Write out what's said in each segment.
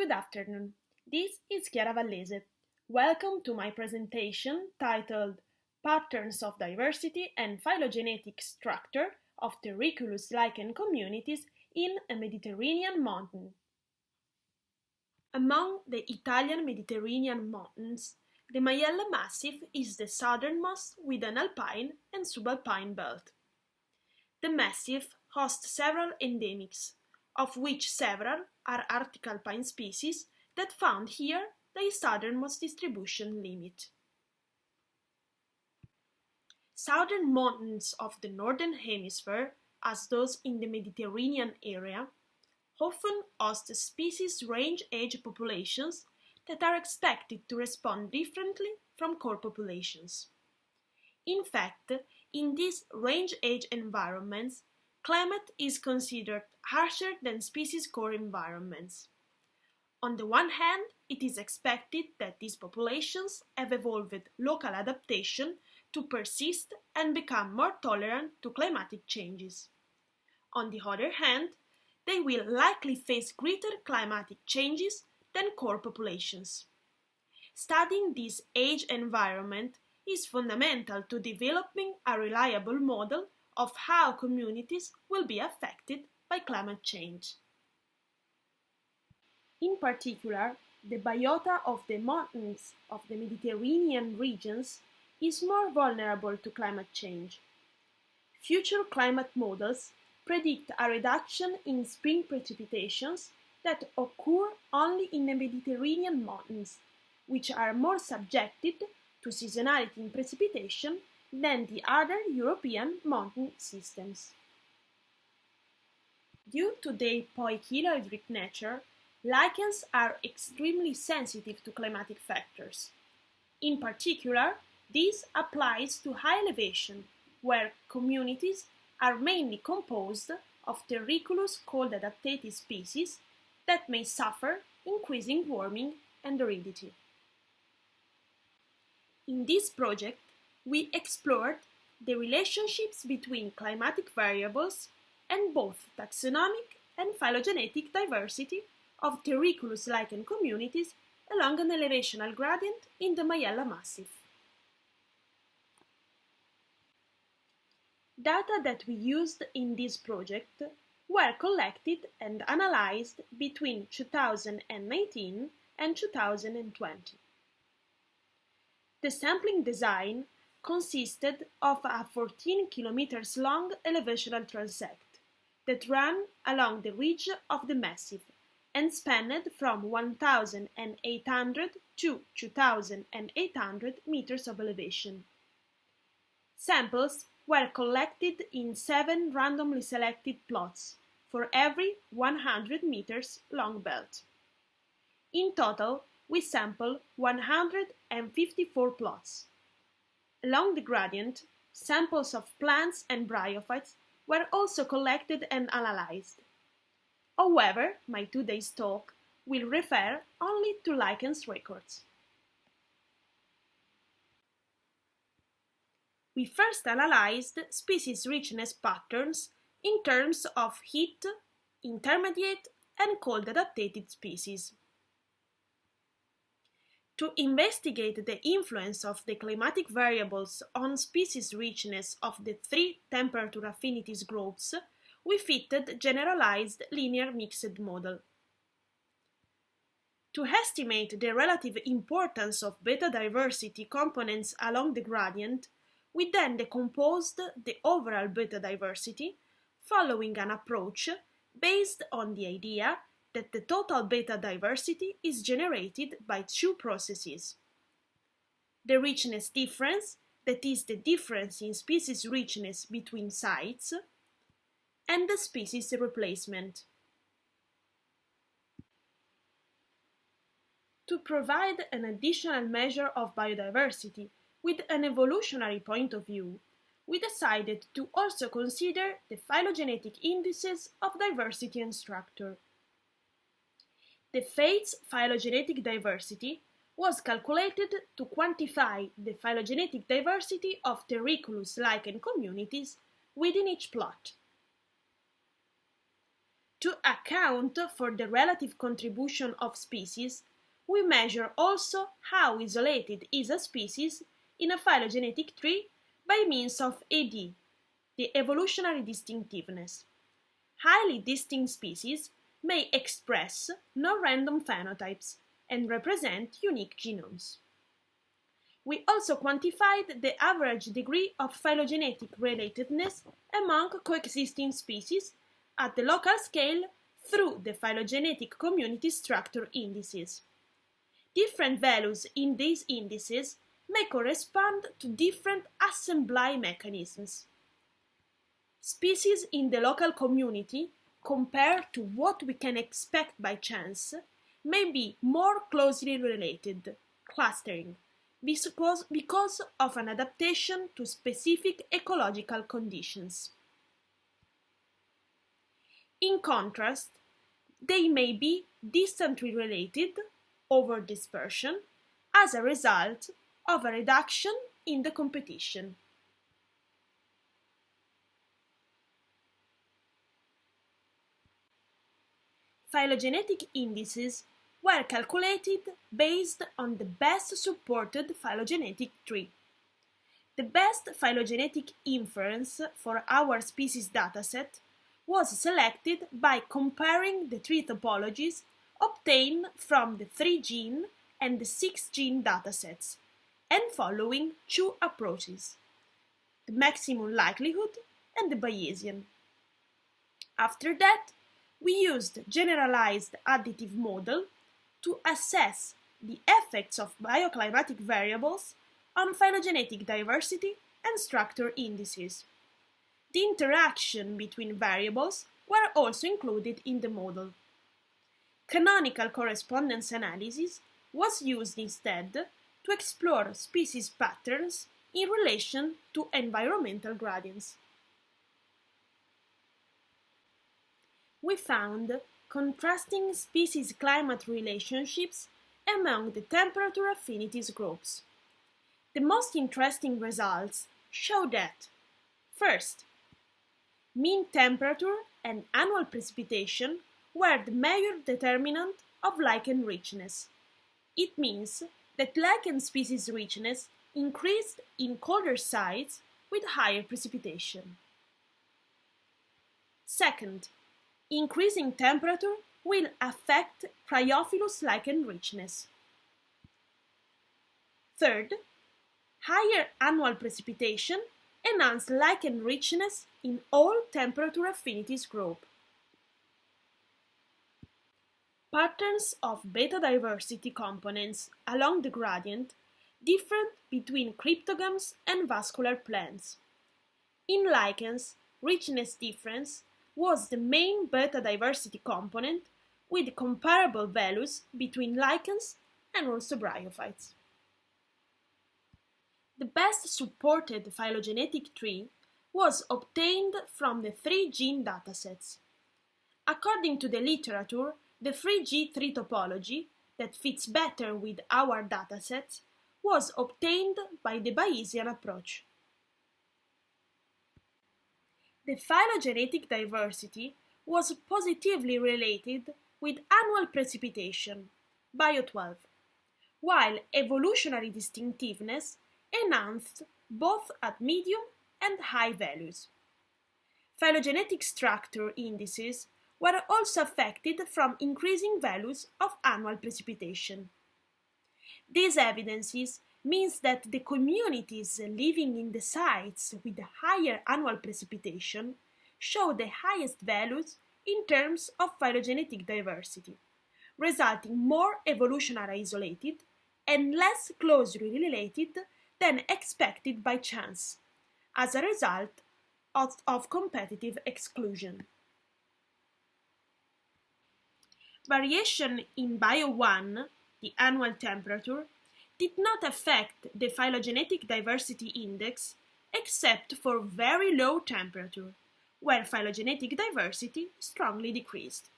Good afternoon. This is Chiara Vallese. Welcome to my presentation titled Patterns of Diversity and Phylogenetic Structure of Terricolous lichen communities in a Mediterranean mountain. Among the Italian Mediterranean mountains, the Majella Massif is the southernmost with an alpine and subalpine belt. The massif hosts several endemics, of which several are Arctic alpine species that found here their southernmost distribution limit. Southern mountains of the Northern Hemisphere, as those in the Mediterranean area, often host species range-age populations that are expected to respond differently from core populations. In fact, in these range-age environments, climate is considered harsher than species core environments. On the one hand, it is expected that these populations have evolved local adaptation to persist and become more tolerant to climatic changes. On the other hand, they will likely face greater climatic changes than core populations. Studying this age environment is fundamental to developing a reliable model of how communities will be affected by climate change. In particular, the biota of the mountains of the Mediterranean regions is more vulnerable to climate change. Future climate models predict a reduction in spring precipitations that occur only in the Mediterranean mountains, which are more subjected to seasonality in precipitation than the other European mountain systems. Due to their poikilohydric nature, lichens are extremely sensitive to climatic factors. In particular, this applies to high elevation, where communities are mainly composed of Terricolous cold adapted species that may suffer increasing warming and aridity. In this project, we explored the relationships between climatic variables and both taxonomic and phylogenetic diversity of Terricolous lichen communities along an elevational gradient in the Majella Massif. Data that we used in this project were collected and analyzed between 2019 and 2020. The sampling design consisted of a 14 km long elevational transect that ran along the ridge of the massif and spanned from 1,800 to 2,800 meters of elevation. Samples were collected in 7 randomly selected plots for every 100 meters long belt. In total, we sampled 154 plots. Along the gradient, samples of plants and bryophytes were also collected and analyzed. However, my today's talk will refer only to lichens records. We first analyzed species richness patterns in terms of heat, intermediate, and cold adapted species. To investigate the influence of the climatic variables on species richness of the 3 temperature affinities groups, we fitted generalized linear mixed model. To estimate the relative importance of beta diversity components along the gradient, we then decomposed the overall beta diversity following an approach based on the idea that the total beta diversity is generated by 2 processes. The richness difference, that is the difference in species richness between sites, and the species replacement. To provide an additional measure of biodiversity with an evolutionary point of view, we decided to also consider the phylogenetic indices of diversity and structure. The Fates phylogenetic diversity was calculated to quantify the phylogenetic diversity of Terricolous lichen communities within each plot. To account for the relative contribution of species, we measure also how isolated is a species in a phylogenetic tree by means of AD, the evolutionary distinctiveness. Highly distinct species may express non-random phenotypes and represent unique genomes. We also quantified the average degree of phylogenetic relatedness among coexisting species at the local scale through the phylogenetic community structure indices. Different values in these indices may correspond to different assembly mechanisms. Species in the local community, compared to what we can expect by chance, may be more closely related, clustering, because of an adaptation to specific ecological conditions. In contrast, they may be distantly related over dispersion as a result of a reduction in the competition. Phylogenetic indices were calculated based on the best supported phylogenetic tree. The best phylogenetic inference for our species dataset was selected by comparing the three topologies obtained from the 3-gene and the 6-gene datasets and following two approaches: the maximum likelihood and the Bayesian. After that, we used generalized additive model to assess the effects of bioclimatic variables on phylogenetic diversity and structure indices. The interaction between variables were also included in the model. Canonical correspondence analysis was used instead to explore species patterns in relation to environmental gradients. We found contrasting species-climate relationships among the temperature affinities groups. The most interesting results show that, first, mean temperature and annual precipitation were the major determinant of lichen richness. It means that lichen species richness increased in colder sites with higher precipitation. Second, increasing temperature will affect Cryophilus lichen richness. Third, higher annual precipitation enhance lichen richness in all temperature affinities group. Patterns of beta diversity components along the gradient differed between cryptogams and vascular plants. In lichens, richness difference was the main beta diversity component with comparable values between lichens and also bryophytes. The best supported phylogenetic tree was obtained from the 3-gene datasets. According to the literature, the 3G3 topology that fits better with our datasets was obtained by the Bayesian approach. The phylogenetic diversity was positively related with annual precipitation, Bio12, while evolutionary distinctiveness enhanced both at medium and high values. Phylogenetic structure indices were also affected from increasing values of annual precipitation. These evidences means that the communities living in the sites with higher annual precipitation show the highest values in terms of phylogenetic diversity, resulting more evolutionarily isolated and less closely related than expected by chance, as a result of competitive exclusion. Variation in Bio1, the annual temperature, did not affect the phylogenetic diversity index except for very low temperature, where phylogenetic diversity strongly decreased.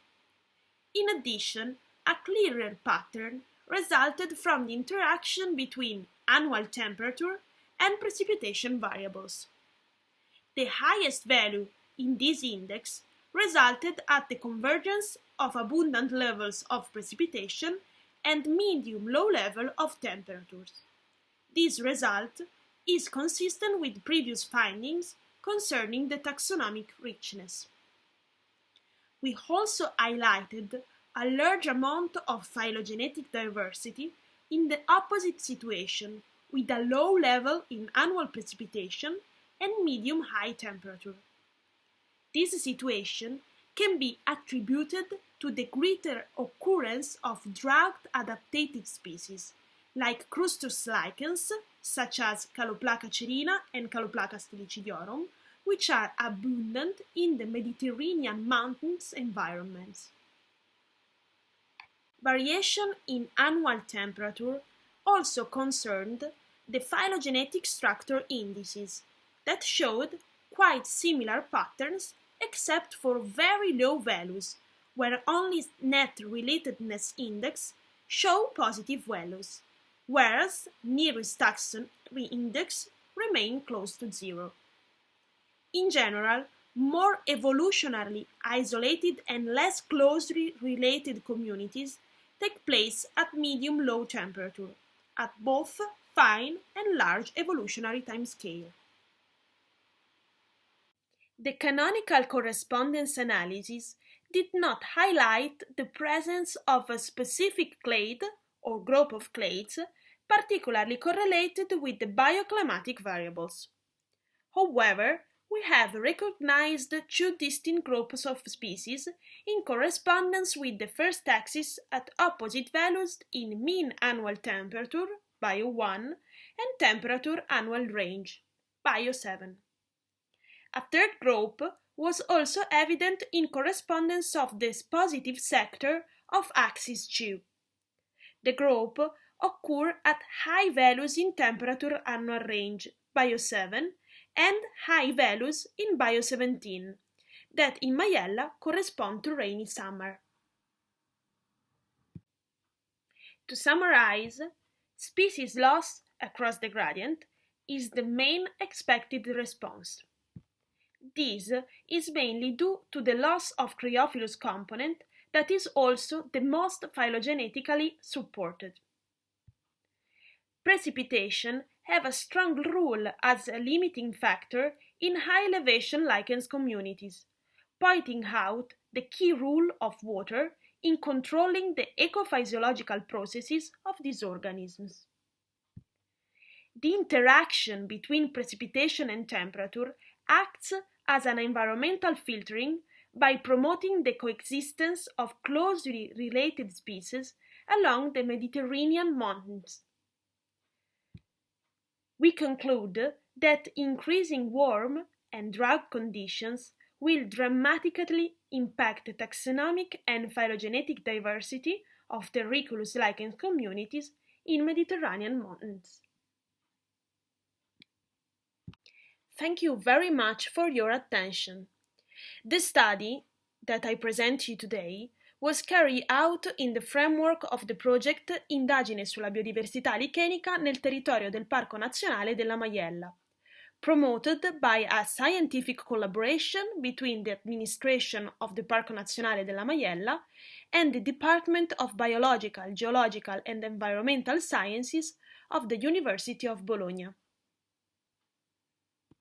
In addition, a clearer pattern resulted from the interaction between annual temperature and precipitation variables. The highest value in this index resulted at the convergence of abundant levels of precipitation and medium-low level of temperatures. This result is consistent with previous findings concerning the taxonomic richness. We also highlighted a large amount of phylogenetic diversity in the opposite situation, with a low level in annual precipitation and medium-high temperature. This situation can be attributed to the greater occurrence of drought adaptative species, like crustous lichens, such as Caloplaca cerina and Caloplaca stilicidiorum, which are abundant in the Mediterranean mountains environments. Variation in annual temperature also concerned the phylogenetic structure indices that showed quite similar patterns except for very low values, where only net relatedness index show positive values, whereas nearest taxonomy index remain close to zero. In general, more evolutionarily isolated and less closely related communities take place at medium-low temperature, at both fine and large evolutionary timescale. The canonical correspondence analysis did not highlight the presence of a specific clade or group of clades particularly correlated with the bioclimatic variables. However, we have recognized two distinct groups of species in correspondence with the first axis at opposite values in mean annual temperature, bio 1, and temperature annual range, bio 7. A third group was also evident in correspondence of this positive sector of axis 2. The group occur at high values in temperature annual range, bio 7, and high values in bio 17, that in Majella correspond to rainy summer. To summarize, species loss across the gradient is the main expected response. This is mainly due to the loss of Cryophilus component that is also the most phylogenetically supported. Precipitation have a strong role as a limiting factor in high elevation lichens communities, pointing out the key role of water in controlling the ecophysiological processes of these organisms. The interaction between precipitation and temperature acts as an environmental filtering by promoting the coexistence of closely related species along the Mediterranean mountains. We conclude that increasing warm and drought conditions will dramatically impact the taxonomic and phylogenetic diversity of Terricolous lichen communities in Mediterranean mountains. Thank you very much for your attention. The study that I present to you today was carried out in the framework of the project Indagine sulla biodiversità lichenica nel territorio del Parco Nazionale della Majella, promoted by a scientific collaboration between the administration of the Parco Nazionale della Majella and the Department of Biological, Geological and Environmental Sciences of the University of Bologna.